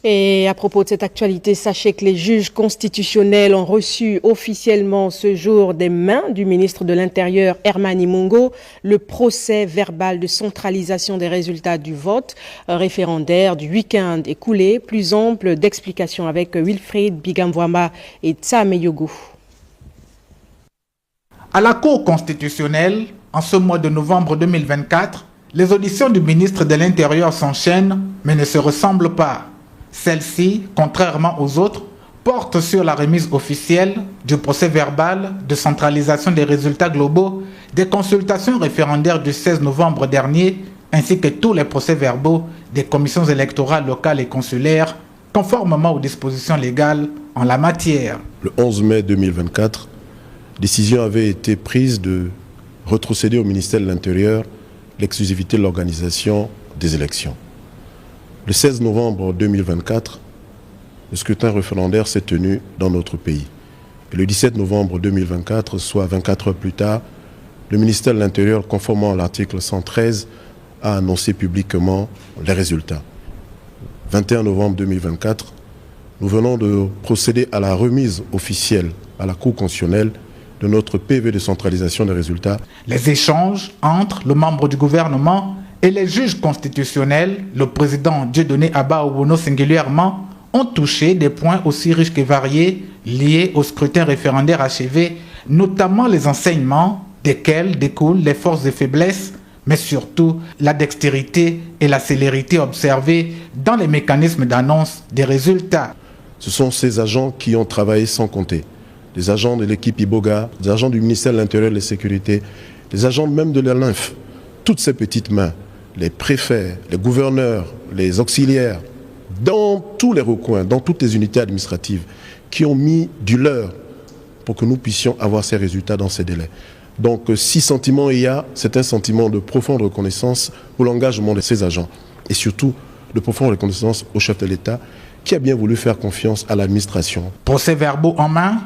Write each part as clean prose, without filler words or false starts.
Et à propos de cette actualité, sachez que les juges constitutionnels ont reçu officiellement ce jour des mains du ministre de l'Intérieur, Herman Imungo, le procès verbal de centralisation des résultats du vote référendaire du week-end écoulé. Plus ample d'explications avec Wilfried Bigamvouama et Tsame Yogo. À la Cour constitutionnelle, en ce mois de novembre 2024, les auditions du ministre de l'Intérieur s'enchaînent, mais ne se ressemblent pas. Celle-ci, contrairement aux autres, porte sur la remise officielle du procès verbal de centralisation des résultats globaux des consultations référendaires du 16 novembre dernier, ainsi que tous les procès-verbaux des commissions électorales locales et consulaires, conformément aux dispositions légales en la matière. Le 11 mai 2024, décision avait été prise de retrocéder au ministère de l'Intérieur l'exclusivité de l'organisation des élections. Le 16 novembre 2024, le scrutin référendaire s'est tenu dans notre pays. Et le 17 novembre 2024, soit 24 heures plus tard, le ministère de l'Intérieur, conformément à l'article 113, a annoncé publiquement les résultats. 21 novembre 2024, nous venons de procéder à la remise officielle à la Cour constitutionnelle de notre PV de centralisation des résultats. Les échanges entre le membre du gouvernement et les juges constitutionnels, le président Dieudonné Abba Obono singulièrement, ont touché des points aussi riches que variés liés au scrutin référendaire achevé, notamment les enseignements desquels découlent les forces et faiblesses, mais surtout la dextérité et la célérité observées dans les mécanismes d'annonce des résultats. Ce sont ces agents qui ont travaillé sans compter. Des agents de l'équipe Iboga, des agents du ministère de l'Intérieur et de la Sécurité, des agents même de la LINF, toutes ces petites mains, les préfets, les gouverneurs, les auxiliaires, dans tous les recoins, dans toutes les unités administratives, qui ont mis du leur pour que nous puissions avoir ces résultats dans ces délais. Donc si sentiment il y a, c'est un sentiment de profonde reconnaissance pour l'engagement de ces agents et surtout de profonde reconnaissance au chef de l'État qui a bien voulu faire confiance à l'administration. Procès-verbaux en main,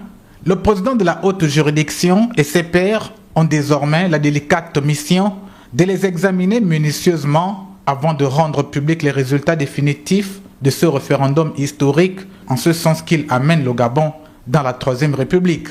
le président de la haute juridiction et ses pairs ont désormais la délicate mission de les examiner minutieusement avant de rendre publics les résultats définitifs de ce référendum historique, en ce sens qu'il amène le Gabon dans la Troisième République.